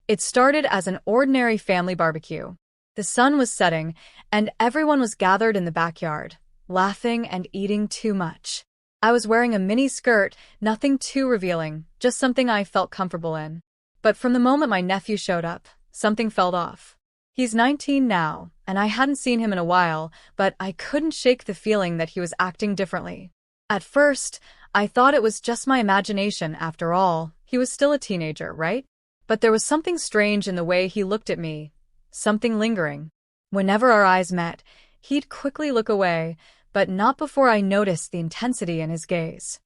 It started as an ordinary family barbecue. The sun was setting, and everyone was gathered in the backyard, laughing and eating too much. I was wearing a mini skirt, nothing too revealing, just something I felt comfortable in. But from the moment my nephew showed up, something felt off. He's 19 now, and I hadn't seen him in a while, but I couldn't shake the feeling that he was acting differently. At first, I thought it was just my imagination. After all, he was still a teenager, right? But there was something strange in the way he looked at me, something lingering. Whenever our eyes met, he'd quickly look away, but not before I noticed the intensity in his gaze.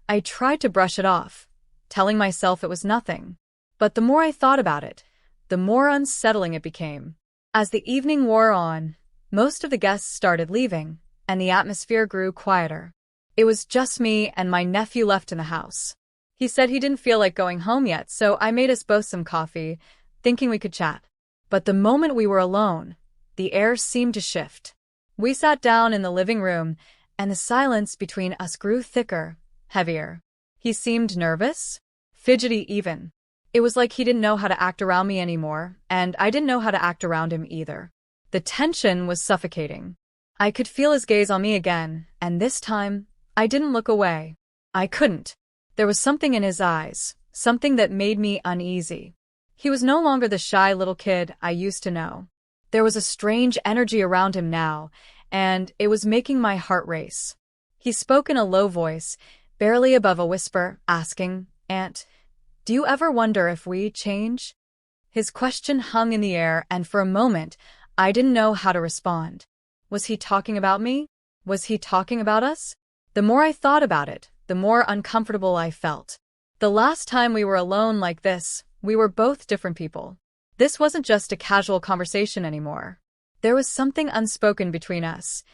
I tried to brush it off, telling myself it was nothing. But the more I thought about it, the more unsettling it became. As the evening wore on, most of the guests started leaving, and the atmosphere grew quieter. It was just me and my nephew left in the house. He said he didn't feel like going home yet, so I made us both some coffee, thinking we could chat. But the moment we were alone, the air seemed to shift. We sat down in the living room, and the silence between us grew thicker, heavier. He seemed nervous, fidgety even. It was like he didn't know how to act around me anymore, and I didn't know how to act around him either. The tension was suffocating. I could feel his gaze on me again, and this time, I didn't look away. I couldn't. There was something in his eyes, something that made me uneasy. He was no longer the shy little kid I used to know. There was a strange energy around him now, and it was making my heart race. He spoke in a low voice, barely above a whisper, asking, "Aunt, do you ever wonder if we change?" His question hung in the air, and for a moment, I didn't know how to respond. Was he talking about me? Was he talking about us? The more I thought about it, the more uncomfortable I felt. The last time we were alone like this, we were both different people. This wasn't just a casual conversation anymore. There was something unspoken between us,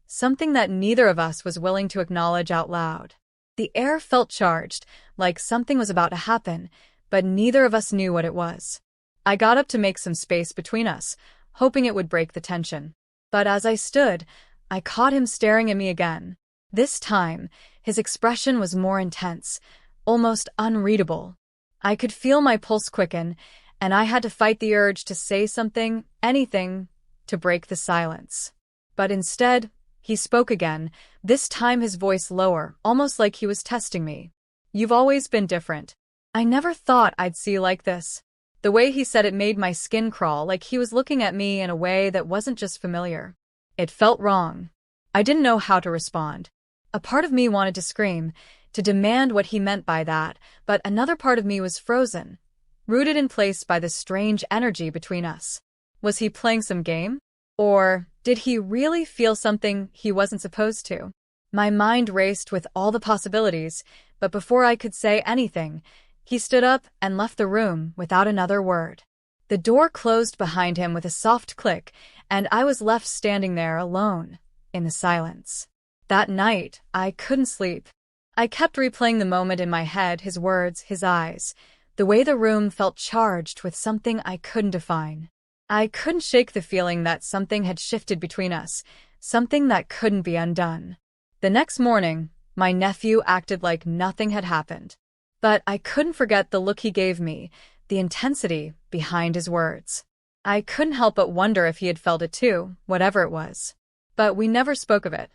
something that neither of us was willing to acknowledge out loud. The air felt charged, like something was about to happen, but neither of us knew what it was. I got up to make some space between us, hoping it would break the tension. But as I stood, I caught him staring at me again. This time, his expression was more intense, almost unreadable. I could feel my pulse quicken, and I had to fight the urge to say something, anything, to break the silence. But instead, he spoke again, this time his voice lower, almost like he was testing me. "You've always been different. I never thought I'd see you like this." The way he said it made my skin crawl, like he was looking at me in a way that wasn't just familiar. It felt wrong. I didn't know how to respond. A part of me wanted to scream, to demand what he meant by that, but another part of me was frozen, rooted in place by the strange energy between us. Was he playing some game? Or did he really feel something he wasn't supposed to? My mind raced with all the possibilities, but before I could say anything, he stood up and left the room without another word. The door closed behind him with a soft click, and I was left standing there alone, in the silence. That night, I couldn't sleep. I kept replaying the moment in my head, his words, his eyes, the way the room felt charged with something I couldn't define. I couldn't shake the feeling that something had shifted between us, something that couldn't be undone. The next morning, my nephew acted like nothing had happened. But I couldn't forget the look he gave me, the intensity behind his words. I couldn't help but wonder if he had felt it too, whatever it was. But we never spoke of it.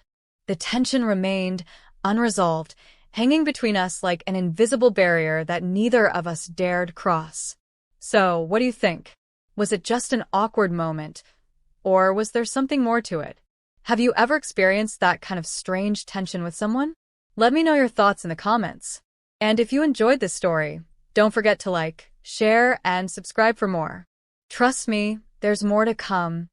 The tension remained, unresolved, hanging between us like an invisible barrier that neither of us dared cross. So, what do you think? Was it just an awkward moment, or was there something more to it? Have you ever experienced that kind of strange tension with someone? Let me know your thoughts in the comments. And if you enjoyed this story, don't forget to like, share, and subscribe for more. Trust me, there's more to come.